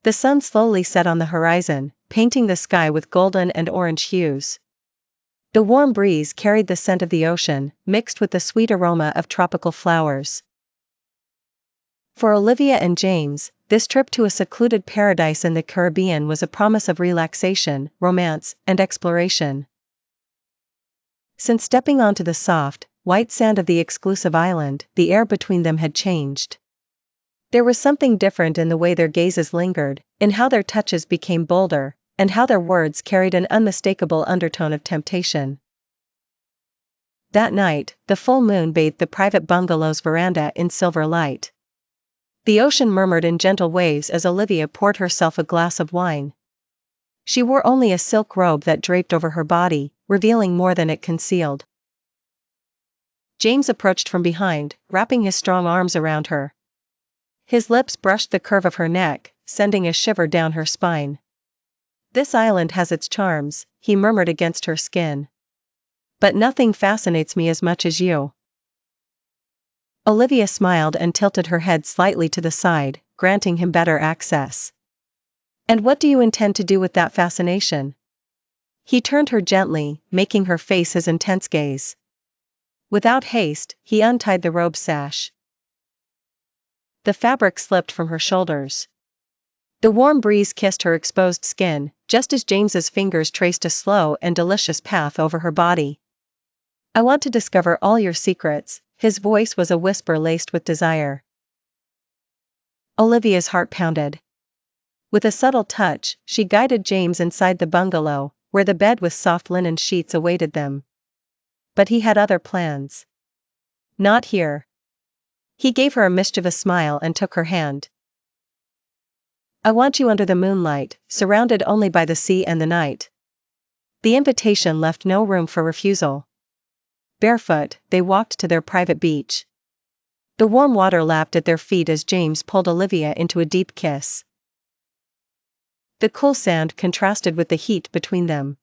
The sun slowly set on the horizon, painting the sky with golden and orange hues. The warm breeze carried the scent of the ocean, mixed with the sweet aroma of tropical flowers. For Olivia and James, this trip to a secluded paradise in the Caribbean was a promise of relaxation, romance, and exploration. Since stepping onto the soft, white sand of the exclusive island, the air between them had changed. There was something different in the way their gazes lingered, in how their touches became bolder, and how their words carried an unmistakable undertone of temptation. That night, the full moon bathed the private bungalow's veranda in silver light. The ocean murmured in gentle waves as Olivia poured herself a glass of wine. She wore only a silk robe that draped over her body, revealing more than it concealed. James approached from behind, wrapping his strong arms around her. His lips brushed the curve of her neck, sending a shiver down her spine. "This island has its charms," he murmured against her skin. "But nothing fascinates me as much as you." Olivia smiled and tilted her head slightly to the side, granting him better access. "And what do you intend to do with that fascination?" He turned her gently, making her face his intense gaze. Without haste, he untied the robe sash. The fabric slipped from her shoulders. The warm breeze kissed her exposed skin, just as James's fingers traced a slow and delicious path over her body. "I want to discover all your secrets," his voice was a whisper laced with desire. Olivia's heart pounded. With a subtle touch, she guided James inside the bungalow, where the bed with soft linen sheets awaited them. But he had other plans. "Not here." He gave her a mischievous smile and took her hand. "I want you under the moonlight, surrounded only by the sea and the night." The invitation left no room for refusal. Barefoot, they walked to their private beach. The warm water lapped at their feet as James pulled Olivia into a deep kiss. The cool sand contrasted with the heat between them.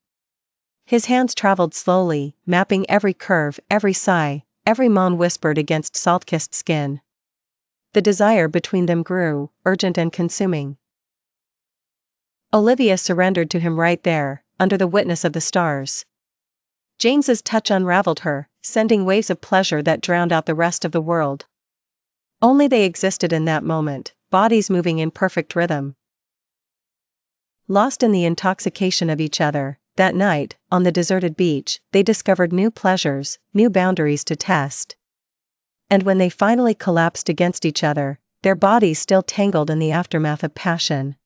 His hands traveled slowly, mapping every curve, every sigh, every moan whispered against salt-kissed skin. The desire between them grew, urgent and consuming. Olivia surrendered to him right there, under the witness of the stars. James's touch unraveled her, sending waves of pleasure that drowned out the rest of the world. Only they existed in that moment, bodies moving in perfect rhythm. Lost in the intoxication of each other, that night, on the deserted beach, they discovered new pleasures, new boundaries to test. And when they finally collapsed against each other, their bodies still tangled in the aftermath of passion.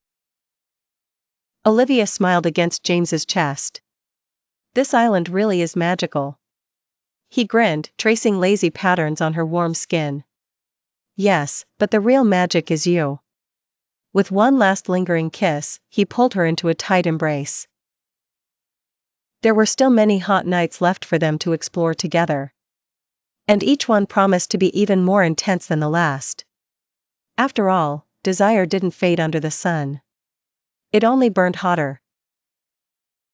Olivia smiled against James's chest. "This island really is magical." He grinned, tracing lazy patterns on her warm skin. "Yes, but the real magic is you." With one last lingering kiss, he pulled her into a tight embrace. There were still many hot nights left for them to explore together. And each one promised to be even more intense than the last. After all, desire didn't fade under the sun. It only burned hotter.